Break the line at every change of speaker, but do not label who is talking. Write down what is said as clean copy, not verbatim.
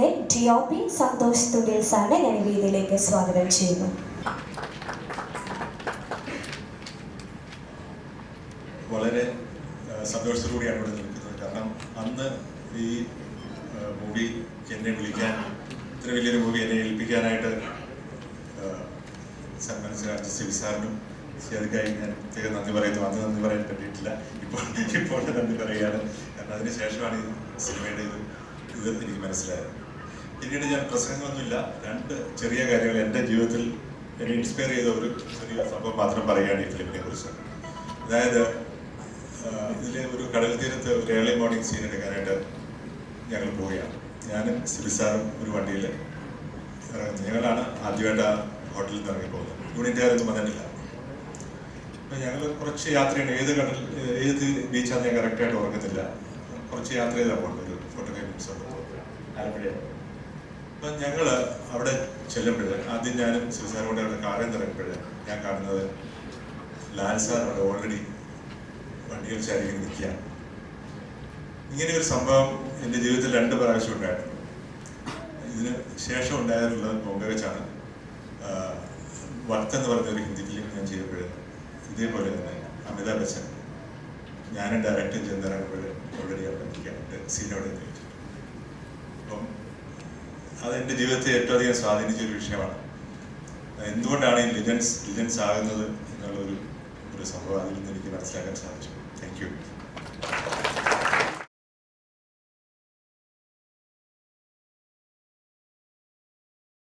സിനിമയിലെ DOP സന്തോഷ് തുടിൽ സാറിനെ ഞാൻ വേദിയിലേക്ക് സ്വാഗതം ചെയ്യുന്നു.
വളരെ സന്തോഷത്തോടുകൂടിയാണ് ഇവിടെ നിൽക്കുന്നത്. കാരണം അന്ന് ഈ മൂവി എന്നെ വിളിക്കാൻ, ഇത്ര വലിയൊരു മൂവി എന്നെ ഏൽപ്പിക്കാനായിട്ട് സന്മാനിച്ച സിബി സാറിനും ശരിക്കായി ഞാൻ പ്രത്യേകം നന്ദി പറയുന്നു. അന്ന് നന്ദി പറയാൻ പറ്റിയിട്ടില്ല, ഇപ്പോൾ നന്ദി പറയുകയാണ്. കാരണം അതിന് ശേഷമാണ് ഈ സിനിമയുടെ ഇത് എനിക്ക് മനസ്സിലായത്. പിന്നീട് ഞാൻ പ്രസംഗങ്ങളൊന്നുമില്ല, 2 ചെറിയ കാര്യങ്ങൾ എൻ്റെ ജീവിതത്തിൽ എന്നെ ഇൻസ്പയർ ചെയ്ത ഒരു ചെറിയ സംഭവം മാത്രം പറയുകയാണ് ഈ ഫിലിമിനെ കുറിച്ച്. അതായത് ഇതിലെ ഒരു കടൽ തീരത്ത് ഒരു ഏർലി മോർണിംഗ് സീൻ എടുക്കാനായിട്ട് ഞങ്ങൾ പോവുകയാണ്. ഞാനും സിബി സാറും ഒരു വണ്ടിയിൽ ഇറങ്ങുന്നു. ഞങ്ങളാണ് ആദ്യമായിട്ട് ആ ഹോട്ടലിൽ നിന്ന് ഇറങ്ങി പോകുന്നത്. യൂണിറ്റുകാരൊന്നും വന്നിട്ടില്ല. അപ്പം ഞങ്ങൾ കുറച്ച് യാത്രയാണ്. ഏത് ബീച്ചാണെന്ന് ഞാൻ കറക്റ്റായിട്ട് ഓർക്കത്തില്ല. കുറച്ച് യാത്ര ചെയ്താൽ പോകുന്നത് ഒരു 45 മിനിറ്റ്സ് ഉണ്ട് ആലപ്പുഴയാണ്. അപ്പം ഞങ്ങൾ അവിടെ ചെല്ലുമ്പോൾ ആദ്യം ഞാനും സിബി സാറും കൂടെ അവിടെ കാറിൽ നിന്ന് ഇറങ്ങുമ്പോൾ ഞാൻ കാണുന്നത് ലാൽ സാർ അവിടെ ഓൾറെഡി വണ്ടിയിൽ ചാരി നിൽക്കുകയാണ്. ഇങ്ങനെ ഒരു സംഭവം എൻ്റെ ജീവിതത്തിൽ 2 പ്രാവശ്യം ഉണ്ടായിരുന്നു. ഇതിന് ശേഷം ഉണ്ടായിട്ടുള്ളത് ബോംബെ വെച്ചാണ്. വക്ത് എന്ന് പറഞ്ഞ ഒരു ഹിന്ദി ഫിലിം ഞാൻ ചെയ്തപ്പോൾ ഇതേപോലെ തന്നെ അമിതാഭ് ബച്ചൻ ഞാനും ഡയറക്ടർ ചെന്നിറങ്ങുമ്പോൾ ഓൾറെഡി അവിടെ നിൽക്കാനായിട്ട് സീനോടെ ചോദിച്ചു. അപ്പം അതെൻ്റെ ജീവിതത്തെ ഏറ്റവും അധികം സ്വാധീനിച്ചൊരു വിഷയമാണ്. എന്തുകൊണ്ടാണ് ഈ ലിജൻസ് ആകുന്നത് എന്നുള്ളൊരു സംഭവം അതിൽ നിന്ന് എനിക്ക് മനസ്സിലാക്കാൻ സാധിച്ചു. Thank you.